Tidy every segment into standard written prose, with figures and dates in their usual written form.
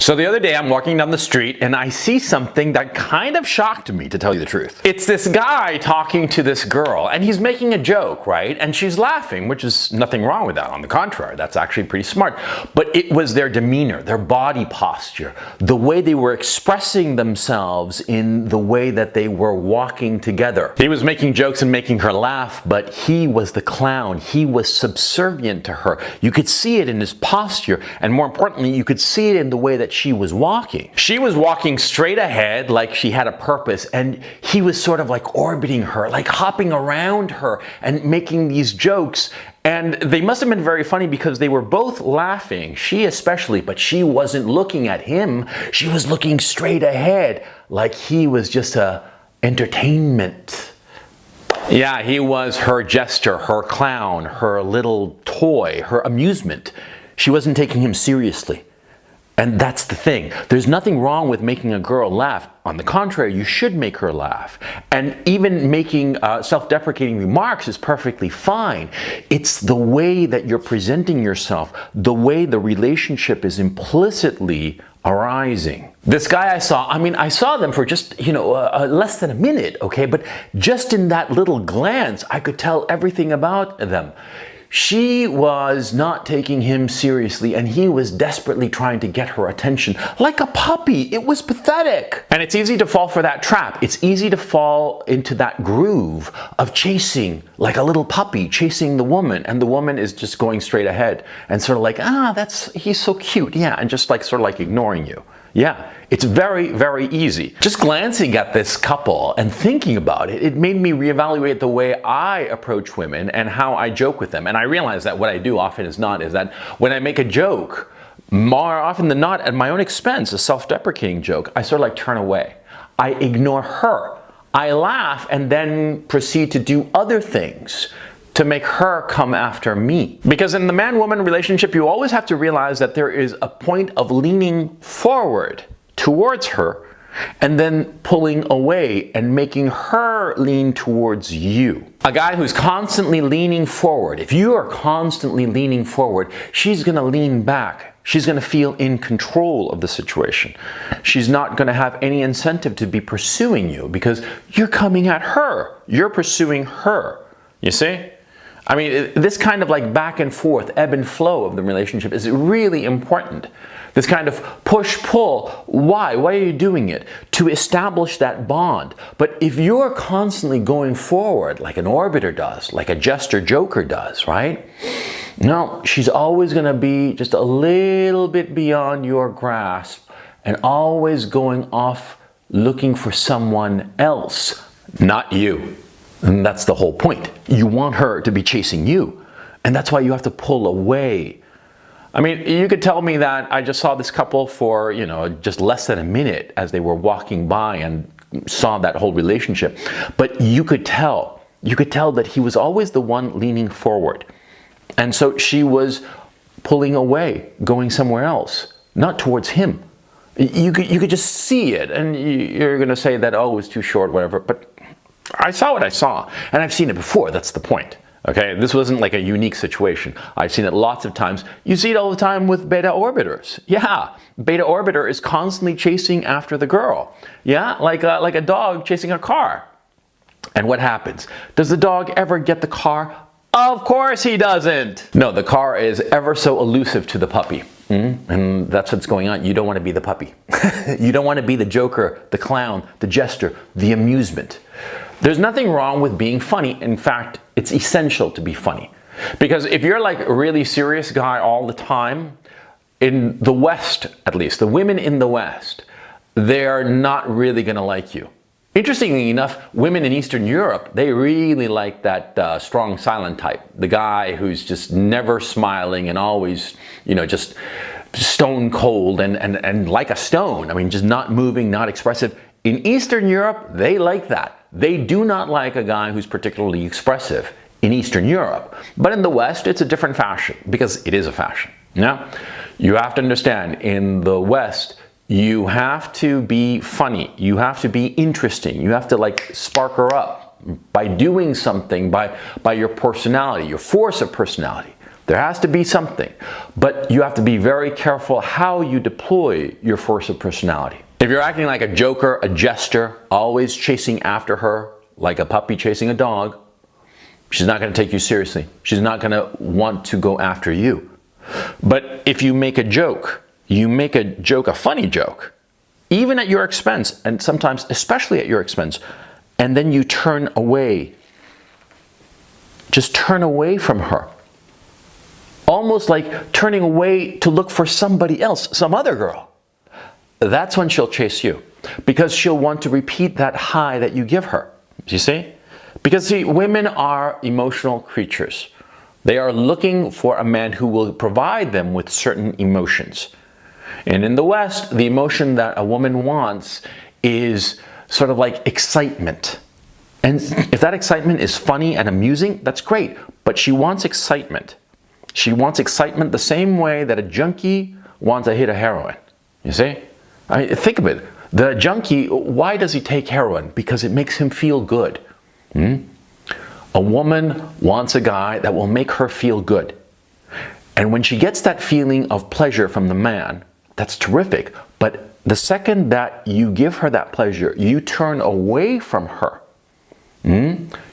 So the other day I'm walking down the street and I see something that kind of shocked me, to tell you the truth. It's this guy talking to this girl and he's making a joke, right? And she's laughing, which is nothing wrong with that. On the contrary, that's actually pretty smart. But it was their demeanor, their body posture, the way they were expressing themselves in the way that they were walking together. He was making jokes and making her laugh, but he was the clown. He was subservient to her. You could see it in his posture, and more importantly, you could see it in the way that she was walking. She was walking straight ahead like she had a purpose, and he was sort of like orbiting her, like hopping around her and making these jokes. And they must have been very funny because they were both laughing, she especially, but she wasn't looking at him. She was looking straight ahead like he was just a entertainment. Yeah, he was her jester, her clown, her little toy, her amusement. She wasn't taking him seriously. And that's the thing. There's nothing wrong with making a girl laugh. On the contrary, you should make her laugh. And even making self-deprecating remarks is perfectly fine. It's the way that you're presenting yourself, the way the relationship is implicitly arising. This guy I saw them for just, less than a minute, okay? But just in that little glance, I could tell everything about them. She was not taking him seriously, and he was desperately trying to get her attention. Like a puppy. It was pathetic. And it's easy to fall for that trap. It's easy to fall into that groove of chasing, like a little puppy, chasing the woman, and the woman is just going straight ahead and sort of like, he's so cute, yeah, and just like sort of like ignoring you. Yeah, it's very, very easy. Just glancing at this couple and thinking about it, it made me reevaluate the way I approach women and how I joke with them. And I realize that what I do often is that when I make a joke, more often than not at my own expense, a self-deprecating joke, I sort of like turn away. I ignore her. I laugh and then proceed to do other things to make her come after me. Because in the man-woman relationship, you always have to realize that there is a point of leaning forward towards her and then pulling away and making her lean towards you. A guy who's constantly leaning forward, if you are constantly leaning forward, she's gonna lean back. She's gonna feel in control of the situation. She's not gonna have any incentive to be pursuing you because you're coming at her. You're pursuing her, you see? I mean, this kind of like back and forth, ebb and flow of the relationship is really important. This kind of push-pull. Why? Why are you doing it? To establish that bond. But if you're constantly going forward like an orbiter does, like a jester joker does, right? No, she's always going to be just a little bit beyond your grasp and always going off looking for someone else, not you. And that's the whole point. You want her to be chasing you. And that's why you have to pull away. I mean, you could tell me that I just saw this couple for, just less than a minute as they were walking by and saw that whole relationship. But you could tell that he was always the one leaning forward. And so she was pulling away, going somewhere else, not towards him. You could just see it. And you're going to say that, oh, it was too short, whatever. But I saw what I saw, and I've seen it before. That's the point. Okay, this wasn't like a unique situation. I've seen it lots of times. You see it all the time with beta orbiters. Yeah, beta orbiter is constantly chasing after the girl. Yeah, like a dog chasing a car. And what happens? Does the dog ever get the car? Of course he doesn't. No, the car is ever so elusive to the puppy. And that's what's going on. You don't want to be the puppy. You don't want to be the joker, the clown, the jester, the amusement. There's nothing wrong with being funny. In fact, it's essential to be funny. Because if you're like a really serious guy all the time, in the West at least, the women in the West, they're not really going to like you. Interestingly enough, women in Eastern Europe, they really like that strong silent type. The guy who's just never smiling and always, just stone cold and like a stone. I mean, just not moving, not expressive. In Eastern Europe, they like that. They do not like a guy who's particularly expressive in Eastern Europe. But in the West, it's a different fashion because it is a fashion. Now, you have to understand, in the West, you have to be funny. You have to be interesting. You have to like spark her up by doing something, by your personality, your force of personality. There has to be something, but you have to be very careful how you deploy your force of personality. If you're acting like a joker, a jester, always chasing after her like a puppy chasing a dog, she's not going to take you seriously. She's not going to want to go after you. But if you make a joke, a funny joke, even at your expense, and sometimes especially at your expense, and then you turn away, just turn away from her. Almost like turning away to look for somebody else, some other girl. That's when she'll chase you, because she'll want to repeat that high that you give her. You see? Because see, women are emotional creatures. They are looking for a man who will provide them with certain emotions. And in the West, the emotion that a woman wants is sort of like excitement. And if that excitement is funny and amusing, that's great. But she wants excitement. She wants excitement the same way that a junkie wants a hit of heroin. You see? I mean, think of it. The junkie, why does he take heroin? Because it makes him feel good. A woman wants a guy that will make her feel good. And when she gets that feeling of pleasure from the man, that's terrific. But the second that you give her that pleasure, you turn away from her.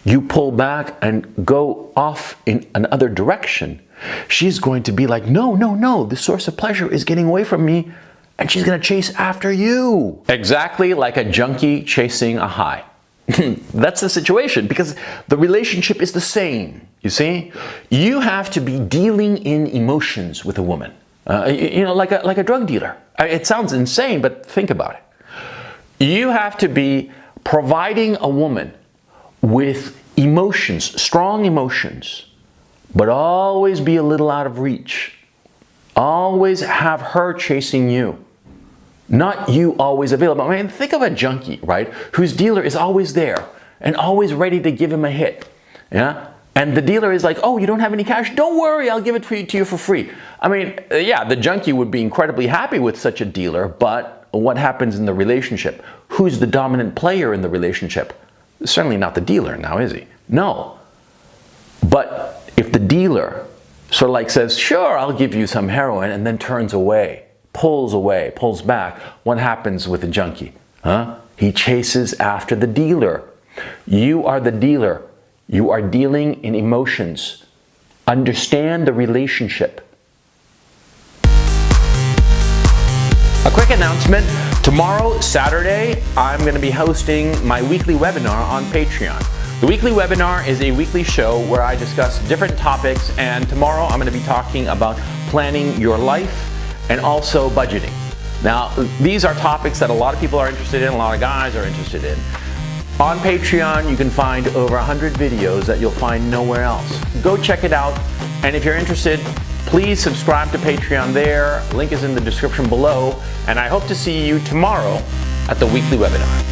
You pull back and go off in another direction. She's going to be like, no, no, no, the source of pleasure is getting away from me, and she's going to chase after you. Exactly like a junkie chasing a high. That's the situation, because the relationship is the same. You see, you have to be dealing in emotions with a woman, like a drug dealer. It sounds insane, but think about it. You have to be providing a woman with emotions, strong emotions, but always be a little out of reach. Always have her chasing you. Not you always available. I mean, think of a junkie, right? Whose dealer is always there and always ready to give him a hit. Yeah? And the dealer is like, oh, you don't have any cash? Don't worry, I'll give it to you for free. I mean, yeah, the junkie would be incredibly happy with such a dealer, but what happens in the relationship? Who's the dominant player in the relationship? Certainly not the dealer now, is he? No. But if the dealer sort of like says, sure, I'll give you some heroin, and then turns away, pulls back, what happens with the junkie? He chases after the dealer. You are the dealer. You are dealing in emotions. Understand the relationship. A quick announcement. Tomorrow, Saturday, I'm going to be hosting my weekly webinar on Patreon. The weekly webinar is a weekly show where I discuss different topics, and tomorrow I'm going to be talking about planning your life and also budgeting. Now, these are topics that a lot of people are interested in, a lot of guys are interested in. On Patreon, you can find over 100 videos that you'll find nowhere else. Go check it out, and if you're interested, please subscribe to Patreon there. Link is in the description below, and I hope to see you tomorrow at the weekly webinar.